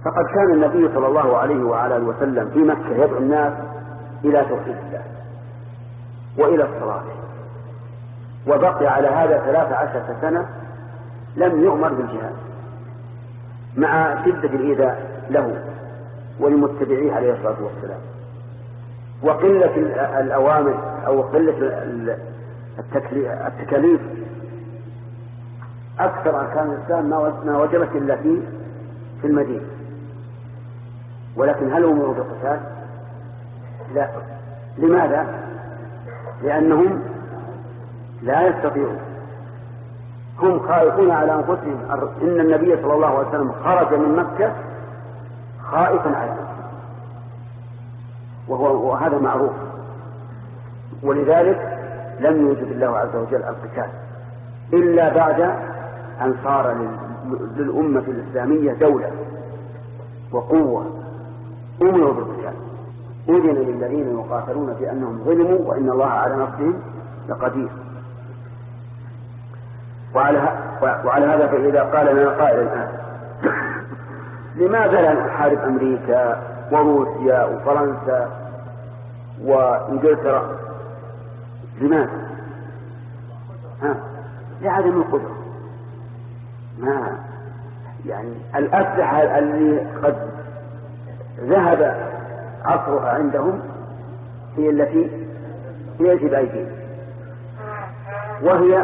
فقد كان النبي صلى الله عليه وعلى اله وسلم في مكة يدعو الناس إلى توحيد الله وإلى الصلاة، وبقي على هذا 13 سنة لم يؤمر بالجهاد مع شدة الإيذاء له ولمتبعيه عليه الصلاة والسلام، وقلة الأوامر أو قلة التكاليف. أكثر أركان الإسلام ما وجبت إلا في المدينة، ولكن هل أمروا بالقتال؟ لا. لماذا؟ لأنهم لا يستطيعون، هم خائفون على أنفسهم. إن النبي صلى الله عليه وسلم خرج من مكة خائفا على نفسه، وهذا معروف، ولذلك لم يوجد الله عز وجل القتال إلا بعد أن صار للأمة الإسلامية دولة وقوة أمروا بالقتال. أذن للذين يقاتلون بأنهم ظلموا وإن الله على نصرهم لقدير. وعلى هذا فإذا قال لنا قائل الآن لماذا لا نحارب أمريكا وروسيا وفرنسا وإنجلترا؟ لماذا؟ لعدم القدرة. يعني الأسلحة اللي قد ذهب عصرها عندهم هي التي بأيديهم، وهي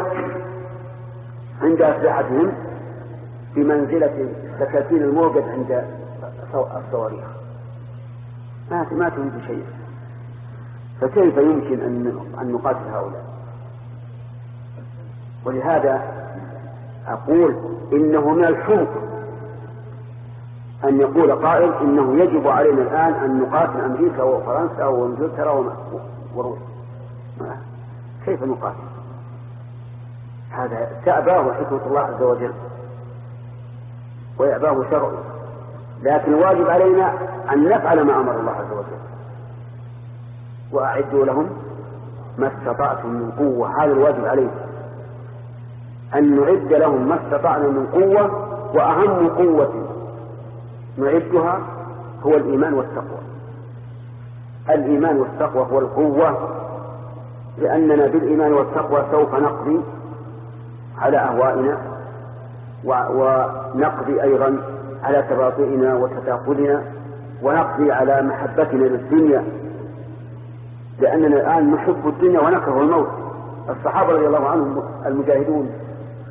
عند أسلحتهم بمنزلة سكاكين الموجد عند الصواريخ، ما تريد شيء. فكيف يمكن أن نقاتل هؤلاء؟ ولهذا أقول إنه من الحمق أن يقول قائل إنه يجب علينا الآن أن نقاتل أمريكا وفرنسا وإنجلترا وروسيا. كيف نقاتل؟ هذا تأباه حكمة الله عز وجل ويأباه شرعه، لكن واجب علينا أن نفعل ما أمر الله عز وجل. وأعدوا لهم ما استطعتم من قوة، هذا الواجب علينا أن نعد لهم ما استطعنا من قوة، وأهم قوة نعدها هو الإيمان والتقوى. الإيمان والتقوى هو القوة، لأننا بالإيمان والتقوى سوف نقضي على أهوائنا ونقضي أيضا على تباطئنا وتداخلنا، ونقضي على محبتنا للدنيا، لأننا الآن نحب الدنيا ونكره الموت. الصحابة رضي الله عنهم المجاهدون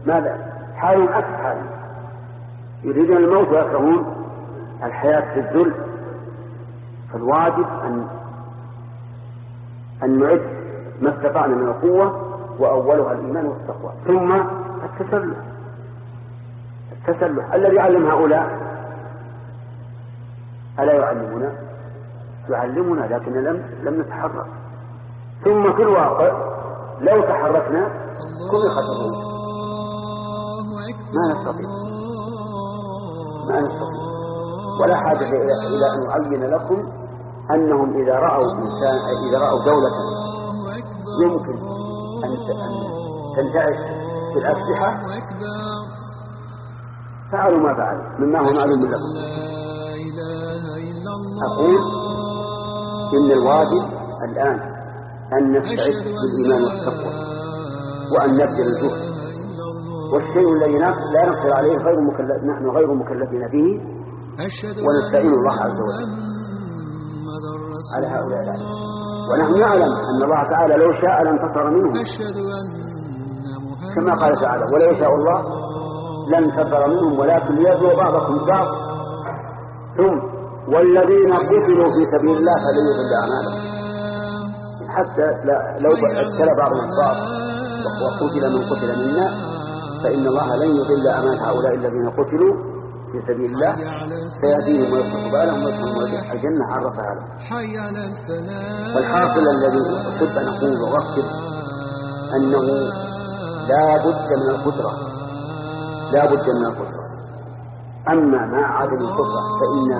ماذا؟ حالهم عكس حالهم، يريدون الموت ويكرهون الحياة في الذل. فالواجب أن نعد ما استطعنا من القوة، وأولها الإيمان والتقوى، ثم التسلح الذي يعلم هؤلاء ألا يعلمنا لكن لم نتحرك. ثم في الواقع لو تحركنا كل خطرون ما نستطيع ولا حاجة إلى أن أعين لكم أنهم إذا رأوا دولة يمكن أن تنتعش بالأسلحة فعلوا ما فعلوا مما هو معلوم لكم. أقول إن الواجب الآن أن نستعد بالإيمان والتقوى وأن نبذل الجهد، والشيء الذي لا نقدر عليه نحن غير مكلفين به، ونستعين الله عز وجل على هؤلاء. ونحن نعلم أن الله تعالى لو شاء لانتصر منهم، كما قال تعالى ولا يشاء الله لانتصر منهم ولكن ليبلو بعضكم بعض. ثم والذين قتلوا في سبيل الله فلن يضل أعمالهم، حتى لو ابتلى بعضهم البعض وقتل من قتل منا فإن الله لن يضل أعمال هؤلاء الذين قتلوا في سبيل الله، فيأتيهم ويصلح بالهم ويدخلهم الجنة عرفها لهم. والحاصل الذي أحب أن أقول وأركب أنه لا بد من القدرة. أما مع عدم القدرة فإن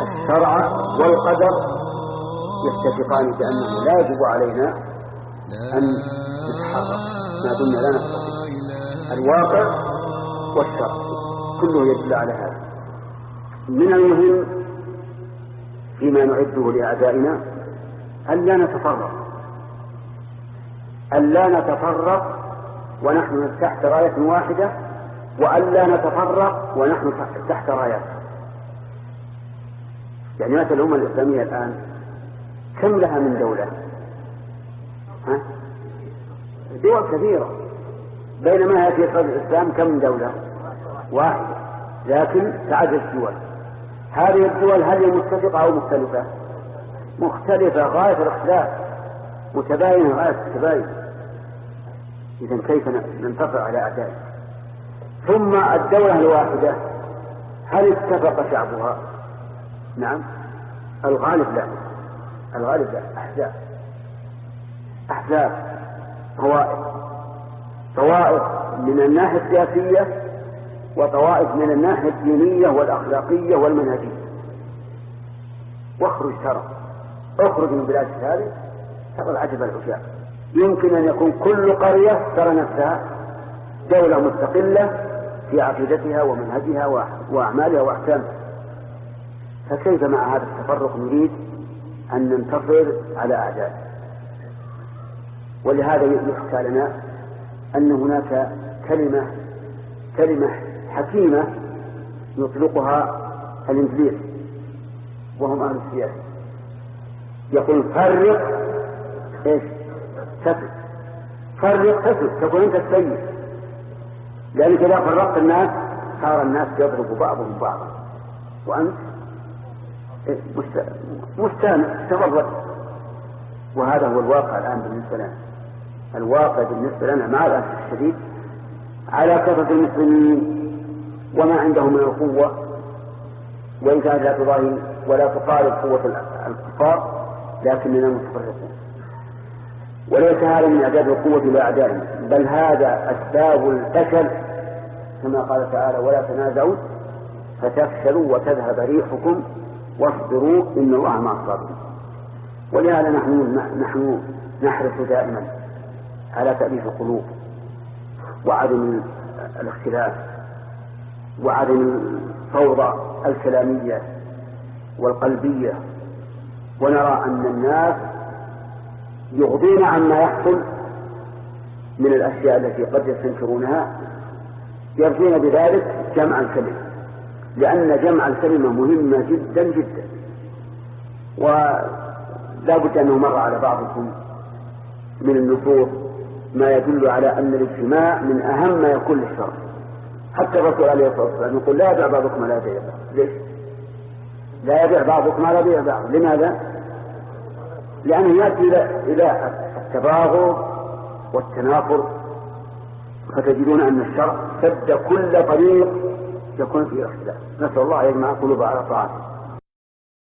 الشرع والقدر يتفقان بأنه لا يجب علينا أن نتحرك ما دمنا لا نستطيع. الواقع والشرع كله يدل على هذا. من المهم فيما نعده لأعدائنا ألا نتفرق ونحن تحت راية واحدة، وألا نتفرق ونحن تحت رايات. يعني مثل الأمة الإسلامية الآن كم لها من دولة؟ دول كثيرة، بينما هي في قلب الإسلام كم دولة؟ واحدة، لكن تعدد الدول. هذه الدول هل هي متفقة أو مختلفة؟ مختلفة غاية الاختلاف، متباينة غاية التباين. إذن كيف ننتصر على أعدائنا؟ ثم الدولة الواحدة هل اتفق شعبها؟ نعم. الغالب لا، أحزاب طوائف من الناحية السياسية، وطوائف من الناحية الدينية والأخلاقية والمنهجية. اخرج من بلاد هذه ترى العجب العجاب. يمكن أن يكون كل قرية ترى نفسها دولة مستقلة في عقيدتها ومنهجها وأعمالها وأحكامها. فكيف مع هذا التفرق نريد أن ننتصر على أعدائنا؟ ولهذا يحكى لنا أن هناك كلمة حكيمة يطلقها الإنجليز وهم أهل السياسة، يقول فرق تفل تكون أنت السيد، لأنك إذا فرقت الناس صار الناس يضرب بعضهم بعضا وأنت مستانس تفرق. وهذا هو الواقع الآن بالنسبة لنا. الواقع بالنسبة لنا مع الأسف الشديد على كثرة المسلمين وما عندهم من القوة، وإن كانت لا تضاهي ولا تقارب قوة الكفار، لكننا متفرقون. وليس هذا من أعداد القوة لأعدائنا، بل هذا أسباب الفشل، كما قال تعالى: ولا تنازعوا فتفشلوا وتذهب ريحكم واصبروا إن الله مع الصابرين. ولهذا نحن نحرص دائما على تأليف القلوب وعدم الاختلاف وعدم الفوضى الكلامية والقلبية، ونرى أن الناس يغضون عما يحصل من الأشياء التي قد يستنكرونها، يرجون بذلك جمع الكلمة، لأن جمع الكلمة مهمة جدا جدا. ولا بد أنه مر على بعضكم من النصوص ما يدل على أن الاجتماع من أهم ما يكون للشرع. حتى الرسول عليه الصلاة والسلام يقول: لا يبيع بعضكم على بيع بعض. ليش؟ لا يبيع بعضكم على بيع بعض. لماذا؟ لأنه يأتي إلى التباغض والتنافر، فتجدون أن الشرع سد كل طريق يكون فيه اختلاف. نسأل الله أن يجمع قلوب على طاعته.